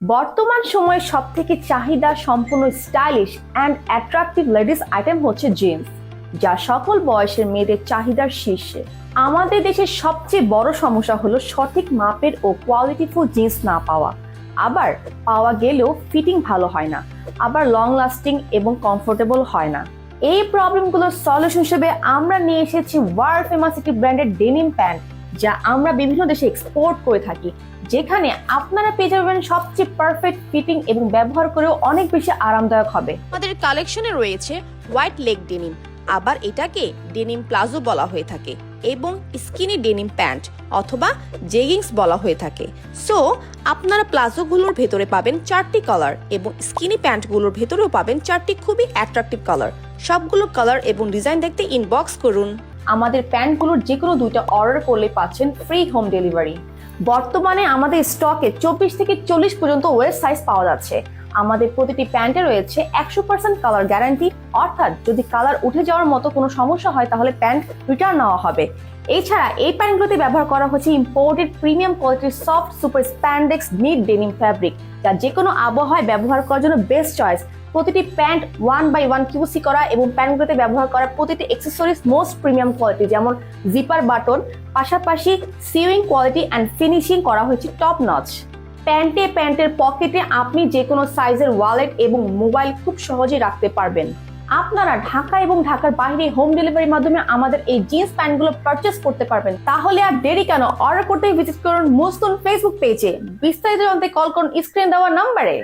বর্তমান সময়ে সবথেকে চাহিদা সম্পন্ন stylish and attractive ladies item হচ্ছে জিন্স, যা সকল বয়সের মেয়েদের চাহিদার শীর্ষে। আমাদের দেশের সবচেয়ে বড় সমস্যা হলো সঠিক মাপের ও কোয়ালিটিফুল জিন্স না পাওয়া। আবার পাওয়া গেলেও ফিটিং ভালো হয় না, আবার লং লাস্টিং এবং কমফোর্টেবল হয় না। এই প্রবলেমগুলোর সলিউশন হিসেবে আমরা নিয়ে এসেছি ওয়ার্ল্ড ফেমাস একটি ব্র্যান্ডের ডেনিম প্যান্ট, যা আমরা বিভিন্ন দেশে এক্সপোর্ট করে থাকি, যেখানে আপনারা পেয়ে যাবেন সবচেয়ে পারফেক্ট ফিটিং এবং ব্যবহার করেও অনেক বেশি আরামদায়ক হবে। আমাদের কালেকশনে রয়েছে হোয়াইট লেগ ডেনিম, আবার এটাকে ডেনিম প্লাজো বলা হয়ে থাকে, এবং স্কিনি ডেনিম প্যান্ট অথবা জেগিংস বলা হয়ে থাকে। সো আপনারা প্লাজোগুলোর ভেতরে পাবেন 4টি কালার এবং স্কিনি প্যান্টগুলোর ভেতরেও পাবেন 4টি খুবই অ্যাট্রাকটিভ কালার। সবগুলো কালার এবং ডিজাইন দেখতে ইনবক্স করুন। আমাদের প্যান্টগুলোর যে কোনো 2টা অর্ডার করলে পাচ্ছেন ফ্রি হোম ডেলিভারি। বর্তমানে আমাদের স্টকে 24 থেকে 40 পর্যন্ত ওয়েস্ট সাইজ পাওয়া যাচ্ছে। আমাদের প্রতিটি প্যান্টে রয়েছে 100% কালার গ্যারান্টি, অর্থাৎ যদি কালার উঠে যাওয়ার মতো কোনো সমস্যা হয় তাহলে প্যান্ট রিটার্ন নেওয়া হবে। এছাড়া এই প্যান্টগুলোতে ব্যবহার করা হচ্ছে ইম্পোর্টেড প্রিমিয়াম কোয়ালিটির soft super spandex NEET denim fabric, যা যে কোনো আবহাওয়ায় ব্যবহার করার জন্য বেস্ট চয়েস। প্রতিটি প্যান্ট 1/1 কিউসি করা এবং প্যান্টগুলোতে ব্যবহার করা প্রতিটি অ্যাক্সেসরিজ মোস্ট প্রিমিয়াম কোয়ালিটি, যেমন জিপার বাটন, পাশাপাশি সিউইং কোয়ালিটি অ্যান্ড ফিনিশিং করা হয়েছে টপ নচ। প্যান্টের পকেটে আপনি যে কোনো সাইজের ওয়ালেট এবং মোবাইল খুব সহজেই রাখতে পারবেন। আপনারা ঢাকা এবং ঢাকার বাইরে হোম ডেলিভারির মাধ্যমে আমাদের এই জিন্স প্যান্টগুলো পারচেস করতে পারবেন। তাহলে আর দেরি কেন, অর্ডার করতে ভিজিট করুন মুস্তুন ফেসবুক পেজে। বিস্তারিত জানতে কল করুন স্ক্রিনে দেওয়া নম্বরে।